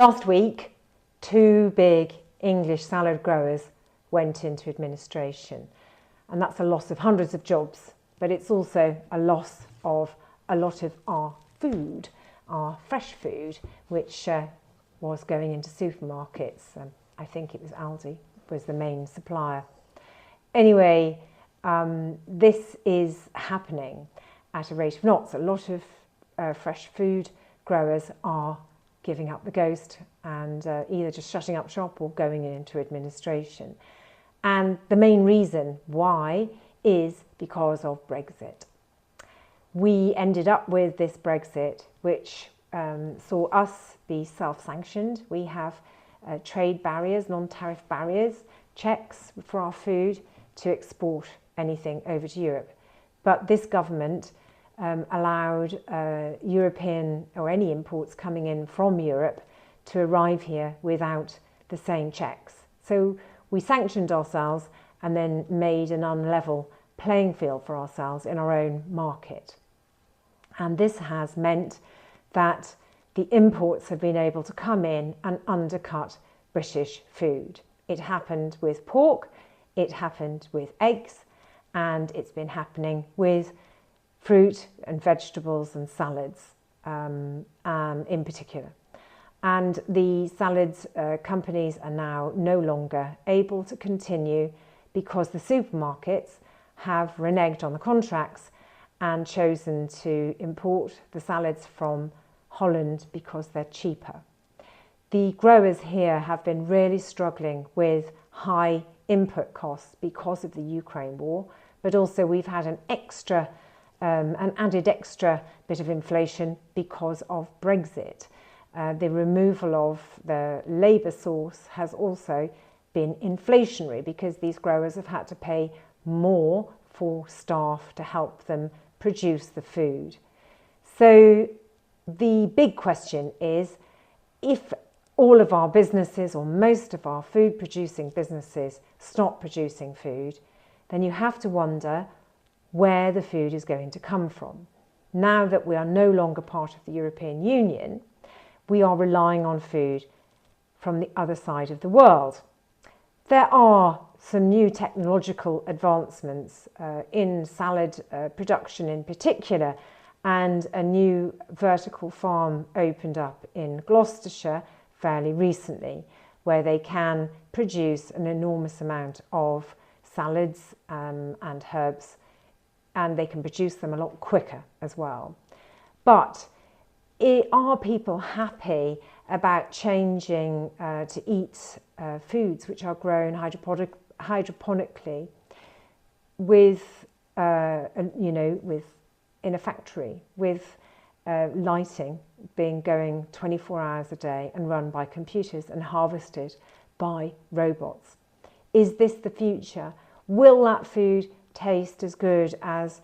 Last week, 2 big English salad growers went into administration, and that's a loss of hundreds of jobs, but it's also a loss of a lot of our food, our fresh food, which was going into supermarkets. I think it was Aldi was the main supplier. Anyway, this is happening at a rate of knots. A lot of fresh food growers are giving up the ghost and either just shutting up shop or going into administration. And the main reason why is because of Brexit. We ended up with this Brexit, which saw us be self-sanctioned. We have trade barriers, non-tariff barriers, checks for our food to export anything over to Europe. But this government allowed European or any imports coming in from Europe to arrive here without the same checks. So we sanctioned ourselves and then made an unlevel playing field for ourselves in our own market. And this has meant that the imports have been able to come in and undercut British food. It happened with pork, it happened with eggs, and it's been happening with fruit and vegetables and salads in particular. And the salads companies are now no longer able to continue because the supermarkets have reneged on the contracts and chosen to import the salads from Holland because they're cheaper. The growers here have been really struggling with high input costs because of the Ukraine war, but also we've had an added extra bit of inflation because of Brexit. The removal of the labour source has also been inflationary because these growers have had to pay more for staff to help them produce the food. So the big question is, if all of our businesses or most of our food producing businesses stop producing food, then you have to wonder where the food is going to come from. Now that we are no longer part of the European Union, we are relying on food from the other side of the world. There are some new technological advancements in salad production in particular, and a new vertical farm opened up in Gloucestershire fairly recently, where they can produce an enormous amount of salads and herbs, and they can produce them a lot quicker as well. But are people happy about changing to eat foods which are grown hydroponically with, in a factory, with lighting going 24 hours a day and run by computers and harvested by robots? Is this the future? Will that food taste as good as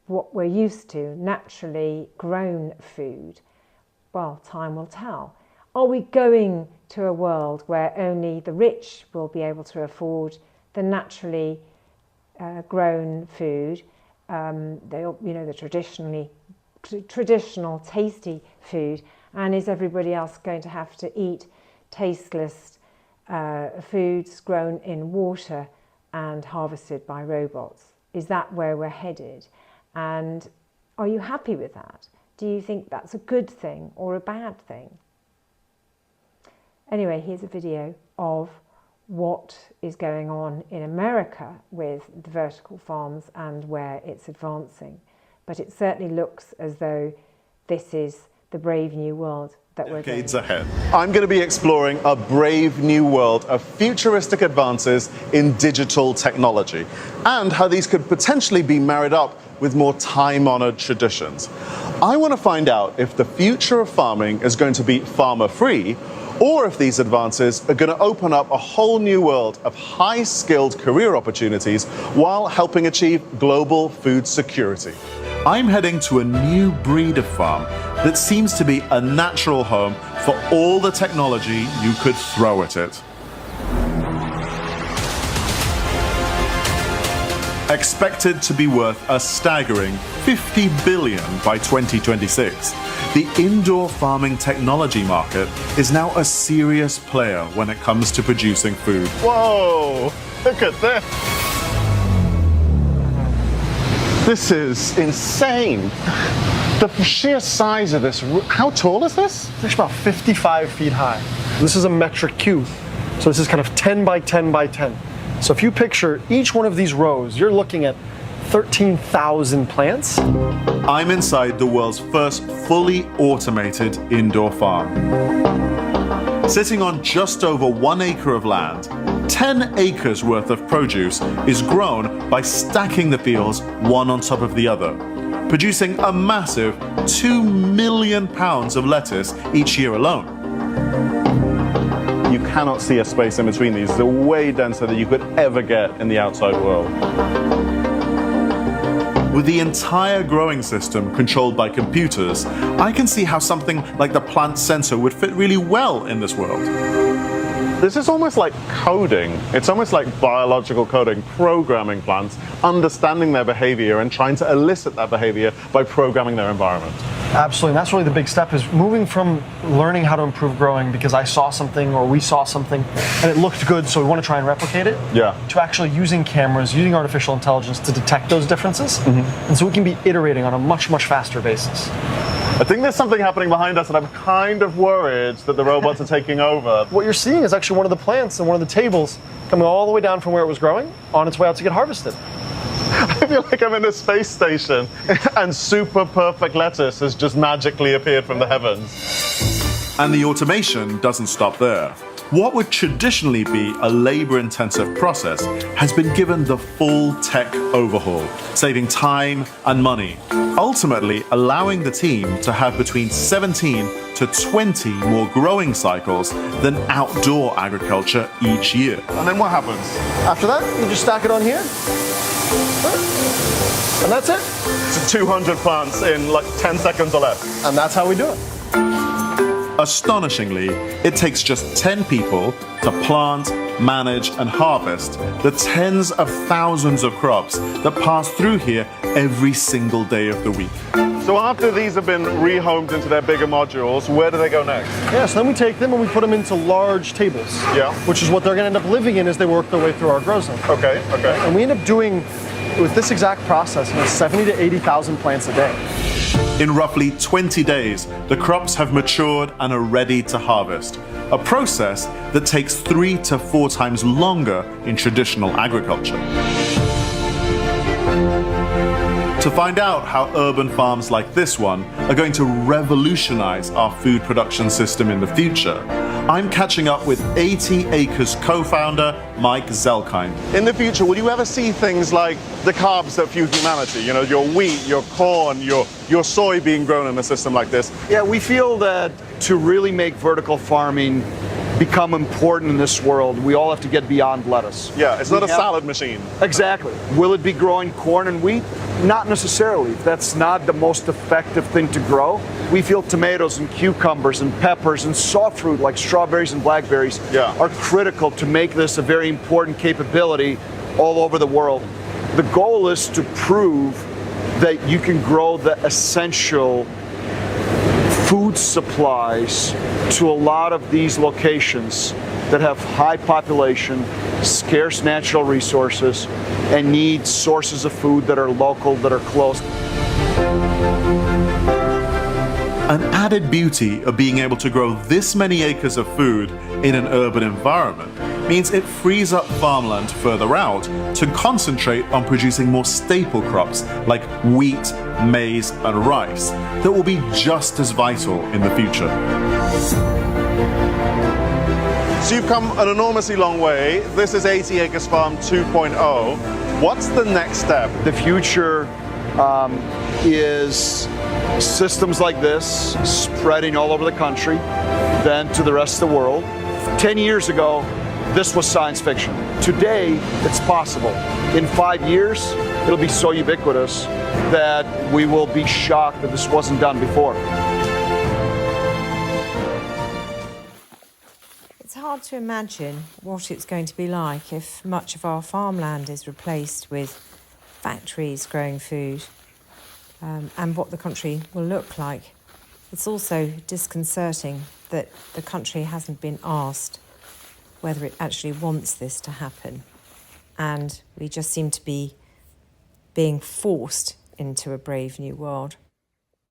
what we're used to, naturally grown food? Well, time will tell. Are we going to a world where only the rich will be able to afford the naturally grown food, the traditional tasty food, and is everybody else going to have to eat tasteless foods grown in water and harvested by robots? Is that where we're headed? And are you happy with that? Do you think that's a good thing or a bad thing? Anyway, here's a video of what is going on in America with the vertical farms and where it's advancing. But it certainly looks as though this is the brave new world that we're going decades ahead. I'm going to be exploring a brave new world of futuristic advances in digital technology and how these could potentially be married up with more time-honored traditions. I want to find out if the future of farming is going to be farmer-free, or if these advances are going to open up a whole new world of high-skilled career opportunities while helping achieve global food security. I'm heading to a new breed of farm that seems to be a natural home for all the technology you could throw at it. Expected to be worth a staggering $50 billion by 2026, the indoor farming technology market is now a serious player when it comes to producing food. Whoa, look at this. This is insane. The sheer size of this, how tall is this? It's about 55 feet high. This is a metric cube. So this is kind of 10 by 10 by 10. So if you picture each one of these rows, you're looking at 13,000 plants. I'm inside the world's first fully automated indoor farm. Sitting on just over 1 acre of land, 10 acres worth of produce is grown by stacking the fields one on top of the other, producing a massive 2 million pounds of lettuce each year alone. You cannot see a space in between these. They're way denser than you could ever get in the outside world. With the entire growing system controlled by computers, I can see how something like the plant sensor would fit really well in this world. This is almost like coding. It's almost like biological coding, programming plants, understanding their behavior and trying to elicit that behavior by programming their environment. Absolutely, and that's really the big step, is moving from learning how to improve growing because I saw something or we saw something and it looked good, so we want to try and replicate it, to actually using cameras, using artificial intelligence to detect those differences. And so we can be iterating on a much, much faster basis. I think there's something happening behind us and I'm kind of worried that the robots are taking over. What you're seeing is actually one of the plants and one of the tables coming all the way down from where it was growing on its way out to get harvested. I feel like I'm in a space station and super perfect lettuce has just magically appeared from the heavens. And the automation doesn't stop there. What would traditionally be a labor-intensive process has been given the full tech overhaul, saving time and money, ultimately allowing the team to have between 17 to 20 more growing cycles than outdoor agriculture each year. And then what happens? After that, you just stack it on here. And that's it. So 200 plants in like 10 seconds or less. And that's how we do it. Astonishingly, it takes just 10 people to plant, manage, and harvest the tens of thousands of crops that pass through here every single day of the week. So after these have been rehomed into their bigger modules, where do they go next? Yeah, so then we take them and we put them into large tables. Yeah. Which is what they're going to end up living in as they work their way through our grow zone. Okay. And we end up doing, with this exact process, 70 to 80,000 plants a day. In roughly 20 days, the crops have matured and are ready to harvest, a process that takes 3 to 4 times longer in traditional agriculture. To find out how urban farms like this one are going to revolutionize our food production system in the future, I'm catching up with 80 Acres co-founder Mike Zelkind. In the future, will you ever see things like the carbs that fuel humanity? You know, your wheat, your corn, your soy being grown in a system like this? Yeah, we feel that to really make vertical farming become important in this world, we all have to get beyond lettuce. Yeah, it's not a salad machine. Exactly. Will it be growing corn and wheat? Not necessarily. That's not the most effective thing to grow. We feel tomatoes and cucumbers and peppers and soft fruit like strawberries and blackberries are critical to make this a very important capability all over the world. The goal is to prove that you can grow the essential food supplies to a lot of these locations that have high population, scarce natural resources, and need sources of food that are local, that are close. An added beauty of being able to grow this many acres of food in an urban environment means it frees up farmland further out to concentrate on producing more staple crops like wheat, maize, and rice that will be just as vital in the future. So you've come an enormously long way. This is 80 Acres Farm 2.0. What's the next step? The future is systems like this spreading all over the country, then to the rest of the world. 10 years ago, this was science fiction. Today, it's possible. In 5 years, it'll be so ubiquitous that we will be shocked that this wasn't done before. It's hard to imagine what it's going to be like if much of our farmland is replaced with factories growing food, and what the country will look like It's also disconcerting that the country hasn't been asked whether it actually wants this to happen. And we just seem to be being forced into a brave new world.